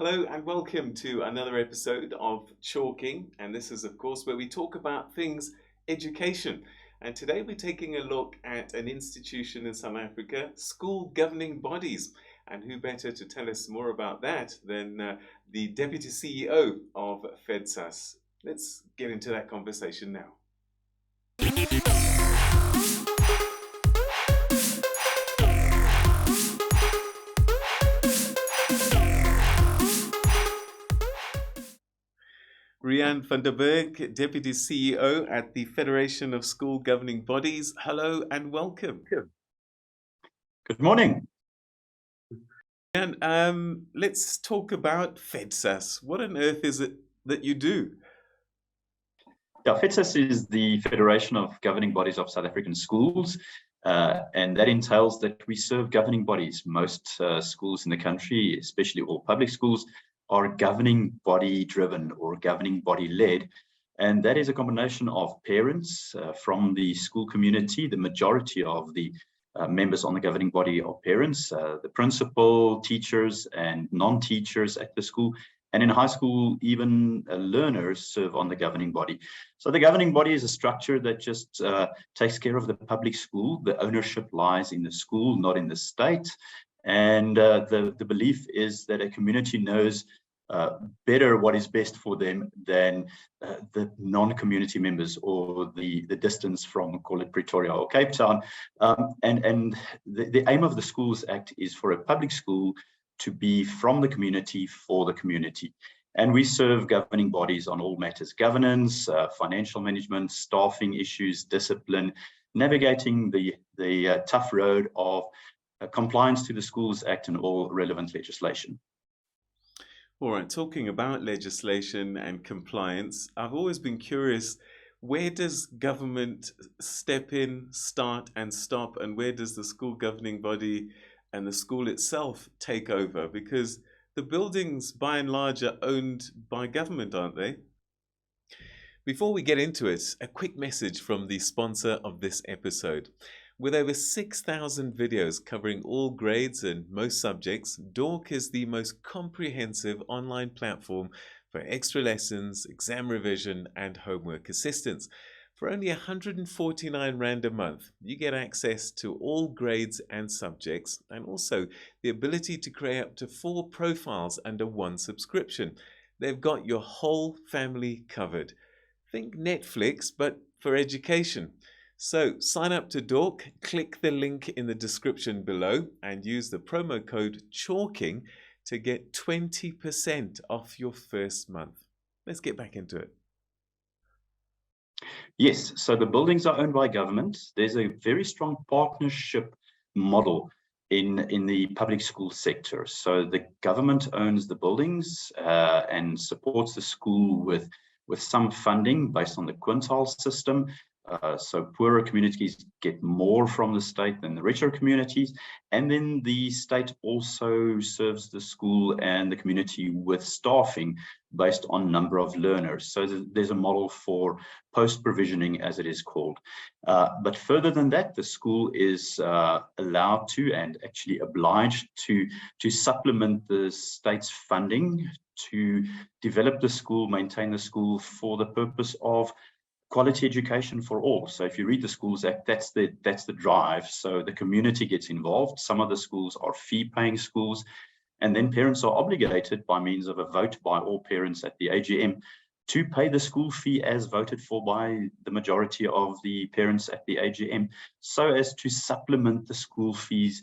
Hello and welcome to another episode of Chalking. And this is, of course, where we talk about things education. And today we're taking a look at an institution in South Africa, school governing bodies. And who better to tell us more about that than the Deputy CEO of FEDSAS? Let's get into that conversation now. Rian van der Berg, Deputy CEO at the Federation of School Governing Bodies. Hello and welcome. Good morning. And let's talk about FEDSAS. What on earth is it that you do? Yeah, FEDSAS is the Federation of Governing Bodies of South African Schools, and that entails that we serve governing bodies. Most schools in the country, especially all public schools, are governing body driven or governing body led. And that is a combination of parents from the school community. The majority of the members on the governing body are parents, the principal, teachers, and non-teachers at the school. And in high school, even learners serve on the governing body. So the governing body is a structure that just takes care of the public school. The ownership lies in the school, not in the state. And the belief is that a community knows better what is best for them than the non-community members or the distance from, call it Pretoria or Cape Town. And the aim of the Schools Act is for a public school to be from the community for the community. And we serve governing bodies on all matters: governance, financial management, staffing issues, discipline, navigating the tough road of compliance to the Schools Act and all relevant legislation. All right, talking about legislation and compliance, I've always been curious, where does government step in, start and stop, and where does the school governing body and the school itself take over? Because the buildings, by and large, are owned by government, aren't they? Before we get into it, a quick message from the sponsor of this episode. With over 6,000 videos covering all grades and most subjects, Dork is the most comprehensive online platform for extra lessons, exam revision, and homework assistance. For only 149 Rand a month, you get access to all grades and subjects, and also the ability to create up to 4 profiles under one subscription. They've got your whole family covered. Think Netflix, but for education. So sign up to Dork, click the link in the description below, and use the promo code CHALKING to get 20% off your first month. Let's get back into it. Yes, so the buildings are owned by government. There's a very strong partnership model in the public school sector. So the government owns the buildings and supports the school with some funding based on the quintile system. So poorer communities get more from the state than the richer communities. And then the state also serves the school and the community with staffing based on number of learners. So there's a model for post-provisioning, as it is called. But further than that, the school is allowed to and actually obliged to supplement the state's funding to develop the school, maintain the school for the purpose of quality education for all. So if you read the Schools Act, that's the drive. So the community gets involved. Some of the schools are fee-paying schools, and then parents are obligated by means of a vote by all parents at the AGM to pay the school fee as voted for by the majority of the parents at the AGM, so as to supplement the school fees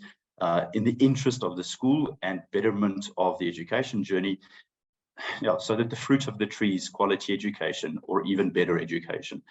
in the interest of the school and betterment of the education journey. Yeah, so that the fruit of the tree is quality education or even better education.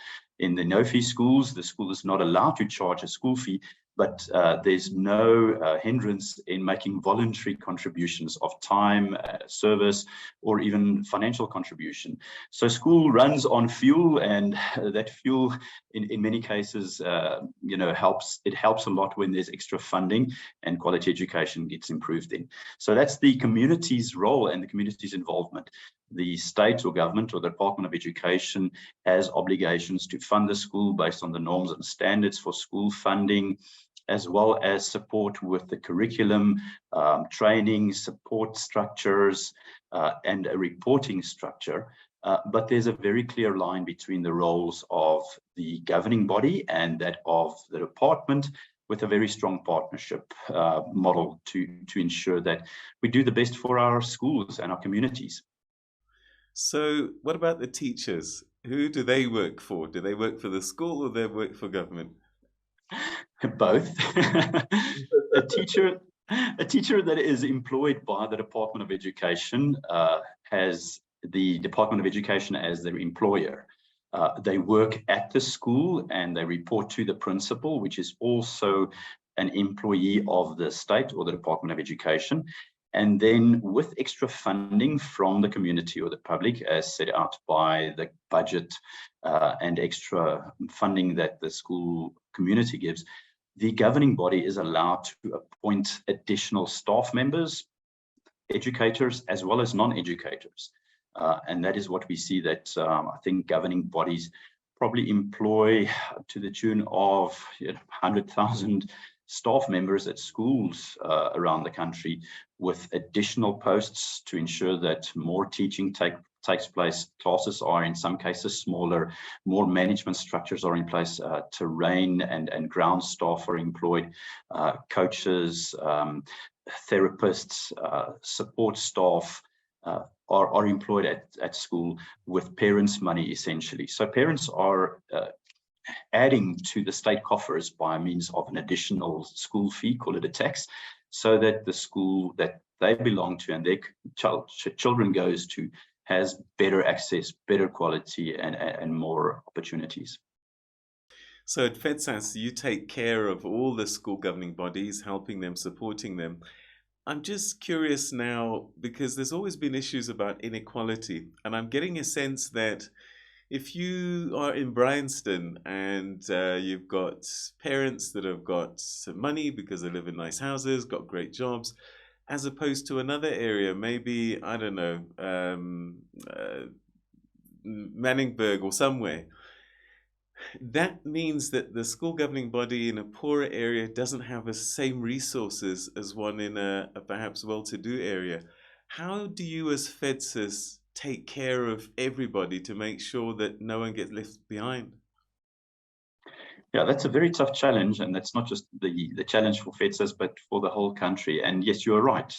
In the no-fee schools, the school is not allowed to charge a school fee, but there's no hindrance in making voluntary contributions of time, service, or even financial contribution. So school runs on fuel, and that fuel, in many cases, helps. It helps a lot when there's extra funding and quality education gets improved in. So that's the community's role and the community's involvement. The state or government or the Department of Education has obligations to fund the school based on the norms and standards for school funding, as well as support with the curriculum, training, support structures, and a reporting structure. But there's a very clear line between the roles of the governing body and that of the department, with a very strong partnership model to ensure that we do the best for our schools and our communities. So, what about the teachers? Who do they work for? Do they work for the school or they work for government? Both. a teacher that is employed by the Department of Education has the Department of Education as their employer. They work at the school and they report to the principal, which is also an employee of the state or the Department of Education. And then with extra funding from the community or the public, as set out by the budget and extra funding that the school community gives, the governing body is allowed to appoint additional staff members, educators, as well as non-educators. And that is what we see that I think governing bodies probably employ to the tune of 100,000 staff members at schools around the country, with additional posts to ensure that more teaching takes place. Classes are in some cases smaller, more management structures are in place, terrain and ground staff are employed, coaches, therapists, support staff are employed at school with parents' money, essentially. So parents are adding to the state coffers by means of an additional school fee, call it a tax, so that the school that they belong to and their children goes to has better access, better quality, and more opportunities. So at FEDSAS, you take care of all the school governing bodies, helping them, supporting them. I'm just curious now, because there's always been issues about inequality, and I'm getting a sense that if you are in Bryanston and you've got parents that have got some money because they live in nice houses, got great jobs, as opposed to another area, maybe, I don't know, Manningburg or somewhere, that means that the school governing body in a poorer area doesn't have the same resources as one in a perhaps well-to-do area. How do you as FEDSAS take care of everybody to make sure that no one gets left behind? Yeah, that's a very tough challenge, and that's not just the challenge for FEDSAS, but for the whole country. And yes, you're right.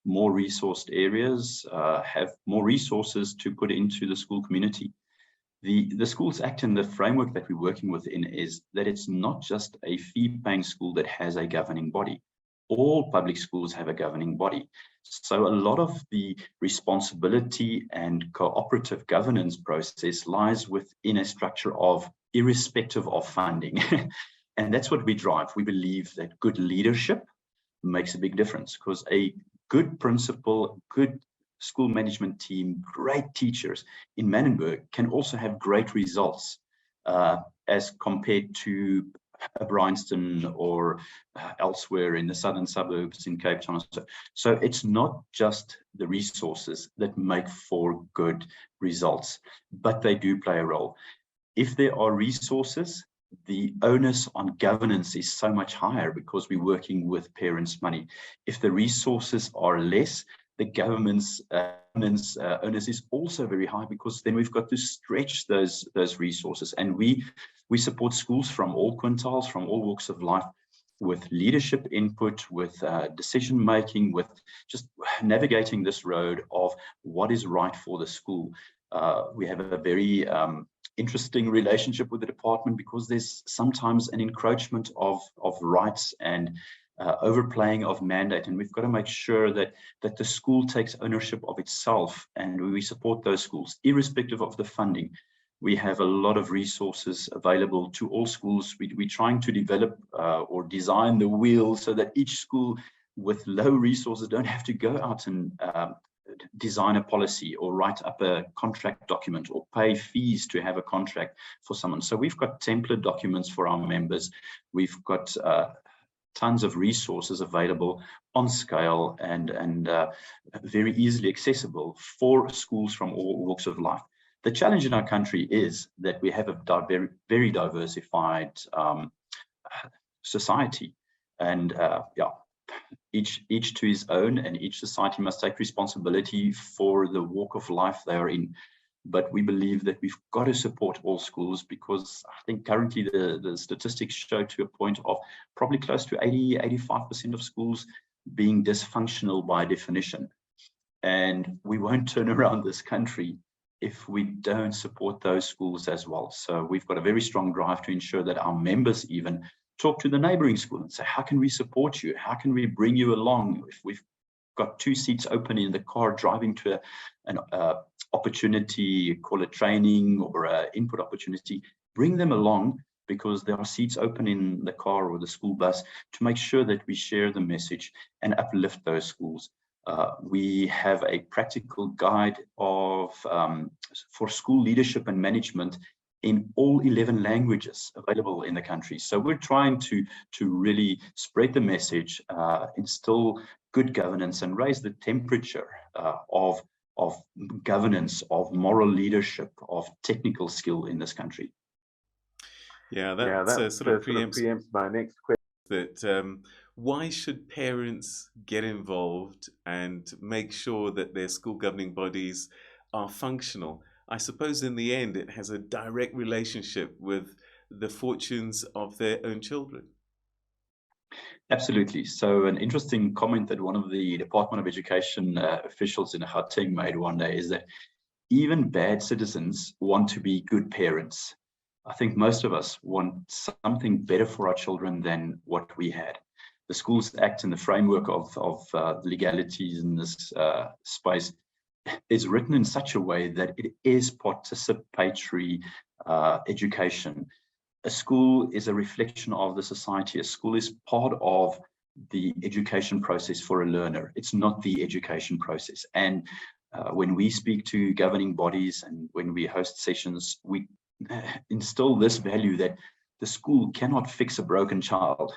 More resourced areas have more resources to put into the school community. The Schools Act and the framework that we're working within is that it's not just a fee-paying school that has a governing body. All public schools have a governing body. So a lot of the responsibility and cooperative governance process lies within a structure of irrespective of funding. And that's what we drive. We believe that good leadership makes a big difference, because a good principal, good school management team, great teachers in Manningburg can also have great results as compared to Bryanston or elsewhere in the southern suburbs in Cape Town. So it's not just the resources that make for good results, but they do play a role. If there are resources, the onus on governance is so much higher because we're working with parents' money. If the resources are less, the government's onus is also very high, because then we've got to stretch those resources. And we support schools from all quintiles, from all walks of life, with leadership input, with decision making, with just navigating this road of what is right for the school. We have a very interesting relationship with the department, because there's sometimes an encroachment of rights and overplaying of mandate, and we've got to make sure that the school takes ownership of itself, and we support those schools irrespective of the funding. We have a lot of resources available to all schools. We're trying to develop or design the wheel so that each school with low resources don't have to go out and design a policy or write up a contract document or pay fees to have a contract for someone. So we've got template documents for our members. We've got tons of resources available on scale and very easily accessible for schools from all walks of life. The challenge in our country is that we have a very diversified society. And yeah, each to his own, and each society must take responsibility for the walk of life they are in. But we believe that we've got to support all schools, because I think currently the statistics show to a point of probably close to 85% of schools being dysfunctional by definition. And we won't turn around this country if we don't support those schools as well. So we've got a very strong drive to ensure that our members even talk to the neighboring school and say, how can we support you? How can we bring you along? If we've got 2 seats open in the car driving to an opportunity, call it training or an input opportunity, bring them along, because there are seats open in the car or the school bus, to make sure that we share the message and uplift those schools. We have a practical guide for school leadership and management in all 11 languages available in the country. So we're trying to really spread the message, instill good governance, and raise the temperature of governance, of moral leadership, of technical skill in this country. Yeah, that sort of preempts my next question. That why should parents get involved and make sure that their school governing bodies are functional? I suppose in the end it has a direct relationship with the fortunes of their own children. Absolutely. So an interesting comment that one of the Department of Education officials in Gauteng made one day is that even bad citizens want to be good parents. I think most of us want something better for our children than what we had. The Schools Act, in the framework of legalities in this space, is written in such a way that it is participatory education. A school is a reflection of the society. A school is part of the education process for a learner. It's not the education process. And when we speak to governing bodies and when we host sessions, we instill this value that the school cannot fix a broken child.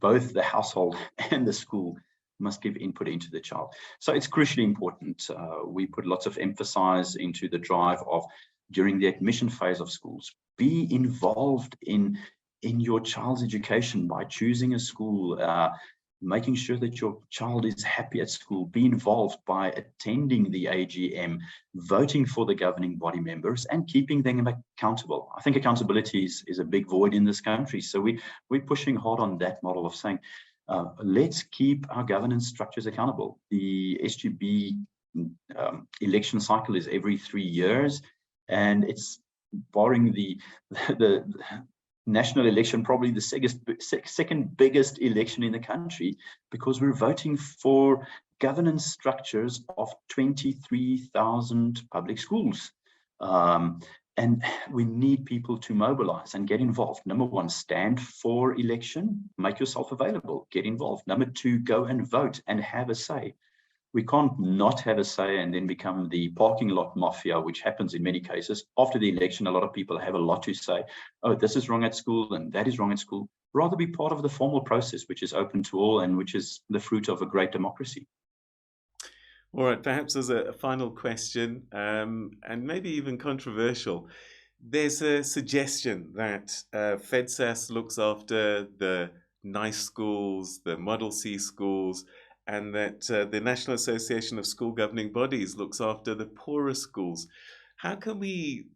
Both the household and the school must give input into the child. So it's crucially important. We put lots of emphasis into the drive of, during the admission phase of schools, be involved in your child's education by choosing a school, making sure that your child is happy at school, be involved by attending the AGM, voting for the governing body members, and keeping them accountable. I think accountability is a big void in this country. So we're pushing hard on that model of saying, let's keep our governance structures accountable. The SGB election cycle is every 3 years, and it's, barring the national election, probably the second biggest election in the country, because we're voting for governance structures of 23,000 public schools. And we need people to mobilize and get involved. Number one, stand for election, make yourself available, get involved. Number two, go and vote and have a say. We can't not have a say and then become the parking lot mafia, which happens in many cases. After the election, a lot of people have a lot to say. Oh, this is wrong at school and that is wrong at school. Rather be part of the formal process, which is open to all and which is the fruit of a great democracy. All right, perhaps as a final question, and maybe even controversial, there's a suggestion that FEDSAS looks after the nice schools, the Model C schools, and that the National Association of School Governing Bodies looks after the poorer schools. How can we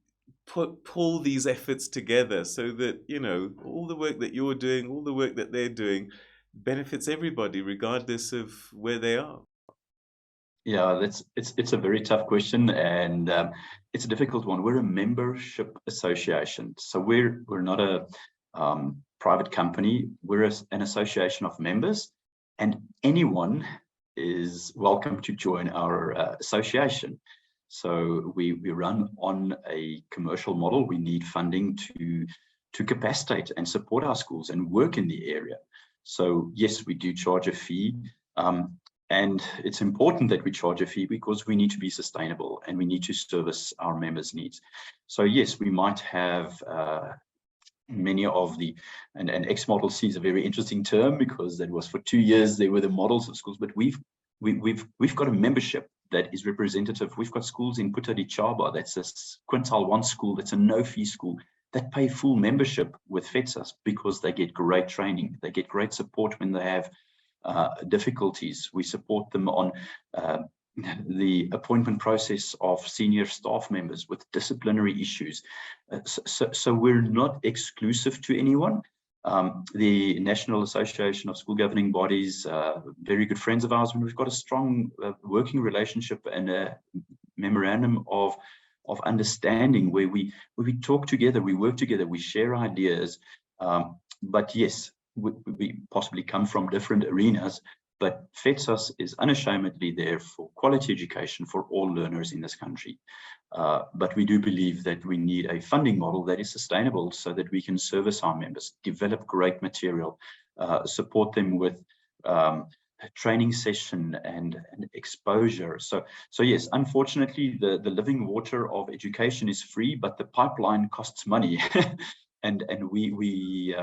pull these efforts together so that, you know, all the work that you're doing, all the work that they're doing benefits everybody regardless of where they are? Yeah, it's a very tough question, and it's a difficult one. We're a membership association, so we're not a private company. We're an association of members, and anyone is welcome to join our association. So we run on a commercial model. We need funding to capacitate and support our schools and work in the area. So yes, we do charge a fee. And it's important that we charge a fee because we need to be sustainable and we need to service our members' needs. So yes, we might have many of the, and X Model C is a very interesting term because that was for 2 years, they were the models of schools, but we've got a membership that is representative. We've got schools in Puta di Chaba, that's a quintile 1 school, that's a no-fee school. that pay full membership with FEDSAS because they get great training. They get great support when they have difficulties. We support them on the appointment process of senior staff members with disciplinary issues. So we're not exclusive to anyone. The National Association of School Governing Bodies, very good friends of ours, and we've got a strong working relationship and a memorandum of understanding where we talk together, we work together, we share ideas. But yes, we possibly come from different arenas, but FEDSAS is unashamedly there for quality education for all learners in this country. But we do believe that we need a funding model that is sustainable so that we can service our members, develop great material, support them with training session and exposure. So yes, unfortunately, the living water of education is free, but the pipeline costs money. and we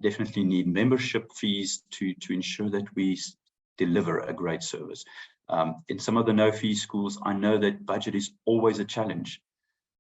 definitely need membership fees to ensure that we deliver a great service. In some of the no-fee schools, I know that budget is always a challenge,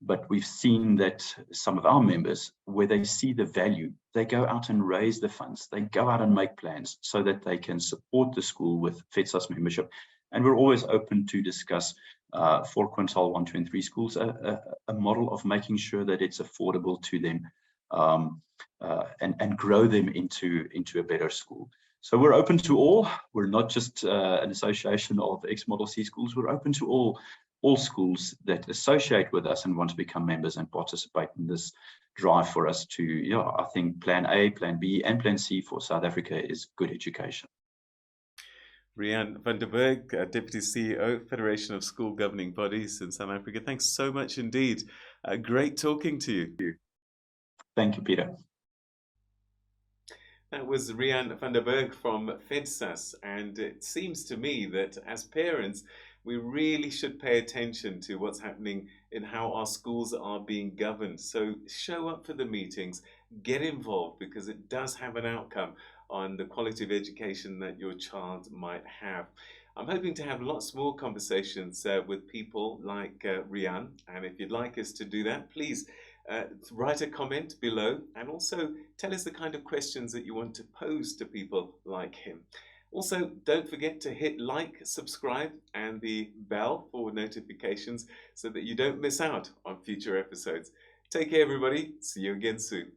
but we've seen that some of our members, where they see the value, they go out and raise the funds, they go out and make plans so that they can support the school with FEDSAS membership. And we're always open to discuss for quintile 1, 2, and 3 schools, a model of making sure that it's affordable to them and grow them into a better school. So we're open to all. We're not just an association of ex-Model C schools. We're open to all schools that associate with us and want to become members and participate in this drive for us to, I think Plan A, Plan B, and Plan C for South Africa is good education. Riaan van der Berg, Deputy CEO, Federation of School Governing Bodies in South Africa. Thanks so much indeed. Great talking to you. Thank you, Peter. That was Riaan van der Berg from FEDSAS, and it seems to me that as parents, we really should pay attention to what's happening in how our schools are being governed. So show up for the meetings, get involved, because it does have an outcome on the quality of education that your child might have. I'm hoping to have lots more conversations with people like Riaan, and if you'd like us to do that, please write a comment below and also tell us the kind of questions that you want to pose to people like him. Also, don't forget to hit like, subscribe, and the bell for notifications so that you don't miss out on future episodes. Take care, everybody. See you again soon.